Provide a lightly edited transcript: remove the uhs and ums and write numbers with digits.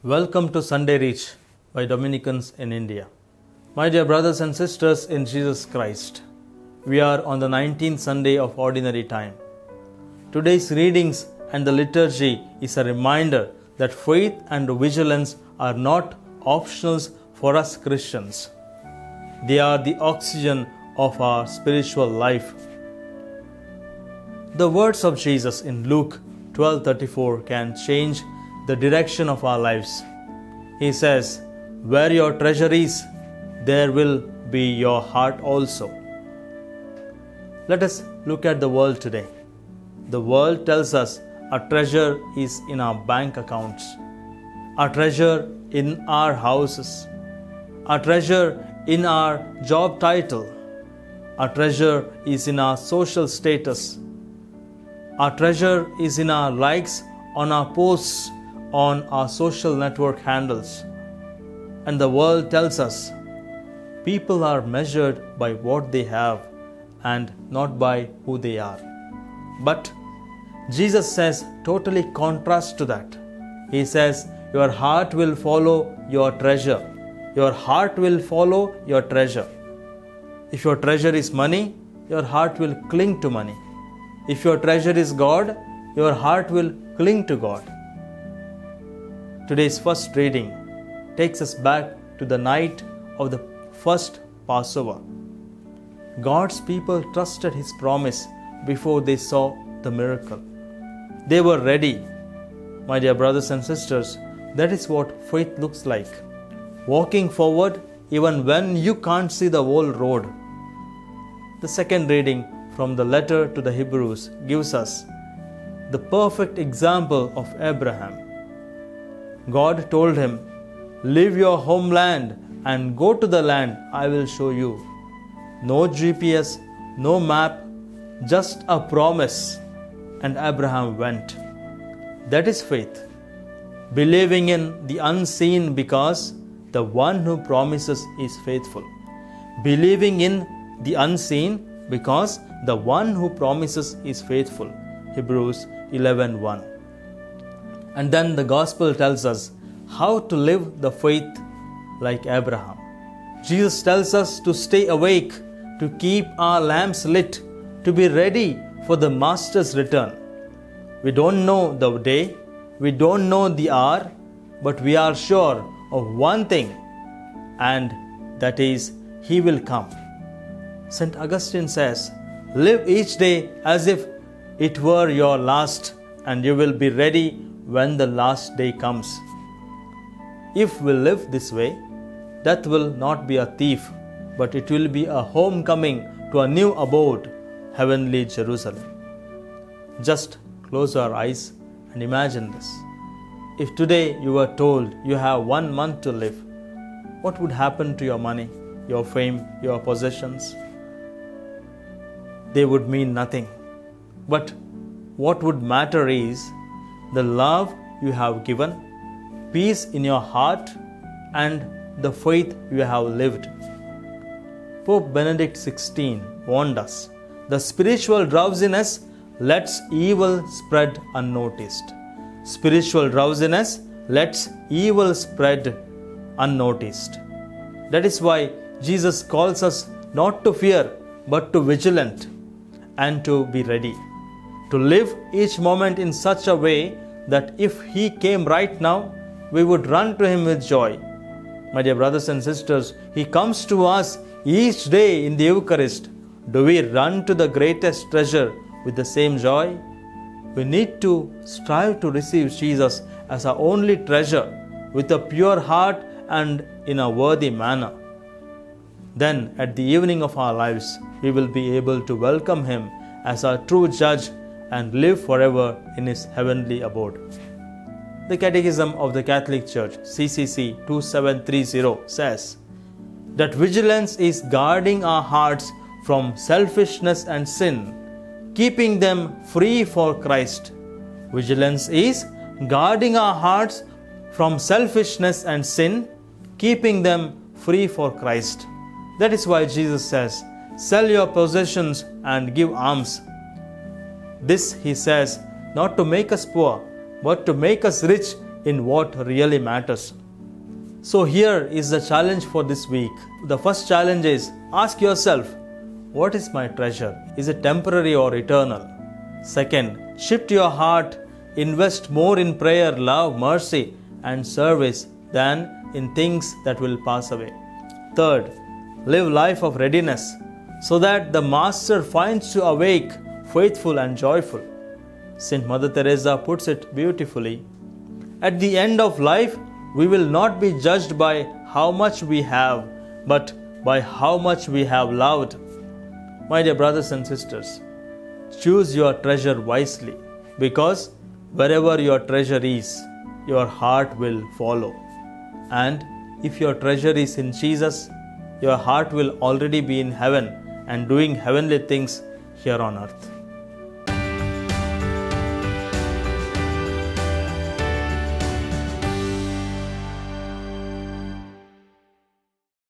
Welcome to Sunday Reach by Dominicans in India. My dear brothers and sisters in Jesus Christ, we are on the 19th Sunday of Ordinary Time. Today's readings and the liturgy is a reminder that faith and vigilance are not optionals for us Christians. They are the oxygen of our spiritual life. The words of Jesus in Luke 12:34 can change the direction of our lives. He says, "Where your treasure is, there will be your heart also." Let us look at the world today. The world tells us our treasure is in our bank accounts, our treasure in our houses, our treasure in our job title, our treasure is in our social status, our treasure is in our likes on our posts on our social network handles. And the world tells us people are measured by what they have and not by who they are. But Jesus says totally contrast to that. He says, your heart will follow your treasure. Your heart will follow your treasure. If your treasure is money, your heart will cling to money. If your treasure is God, your heart will cling to God. Today's first reading takes us back to the night of the first Passover. God's people trusted His promise before they saw the miracle. They were ready. My dear brothers and sisters, that is what faith looks like. Walking forward even when you can't see the whole road. The second reading from the letter to the Hebrews gives us the perfect example of Abraham. God told him, "Leave your homeland and go to the land I will show you." No GPS, no map, just a promise. And Abraham went. That is faith. Believing in the unseen because the one who promises is faithful. Believing in the unseen because the one who promises is faithful. Hebrews 11:1. And then the gospel tells us how to live the faith like Abraham. Jesus tells us to stay awake, to keep our lamps lit, to be ready for the Master's return. We don't know the day, we don't know the hour, but we are sure of one thing, and that is He will come. St. Augustine says, "Live each day as if it were your last, and you will be ready when the last day comes." If we live this way, death will not be a thief, but it will be a homecoming to a new abode, heavenly Jerusalem. Just close our eyes and imagine this. If today you were told you have 1 month to live, what would happen to your money, your fame, your possessions? They would mean nothing. But what would matter is the love you have given, peace in your heart, and the faith you have lived. Pope Benedict XVI warned us, "The spiritual drowsiness lets evil spread unnoticed." Spiritual drowsiness lets evil spread unnoticed. That is why Jesus calls us not to fear, but to vigilant and to be ready. To live each moment in such a way that if He came right now, we would run to Him with joy. My dear brothers and sisters, He comes to us each day in the Eucharist. Do we run to the greatest treasure with the same joy? We need to strive to receive Jesus as our only treasure with a pure heart and in a worthy manner. Then, at the evening of our lives, we will be able to welcome Him as our true judge and live forever in His heavenly abode. The Catechism of the Catholic Church, CCC 2730, says that vigilance is guarding our hearts from selfishness and sin, keeping them free for Christ. Vigilance is guarding our hearts from selfishness and sin, keeping them free for Christ. That is why Jesus says, "Sell your possessions and give alms." This He says not to make us poor, but to make us rich in what really matters. So here is the challenge for this week. The first challenge is, ask yourself, what is my treasure? Is it temporary or eternal? Second, shift your heart, invest more in prayer, love, mercy and service than in things that will pass away. Third, live life of readiness so that the Master finds you awake, faithful and joyful. Saint Mother Teresa puts it beautifully. At the end of life, we will not be judged by how much we have, but by how much we have loved. My dear brothers and sisters, choose your treasure wisely, because wherever your treasure is, your heart will follow. And if your treasure is in Jesus, your heart will already be in heaven and doing heavenly things here on earth.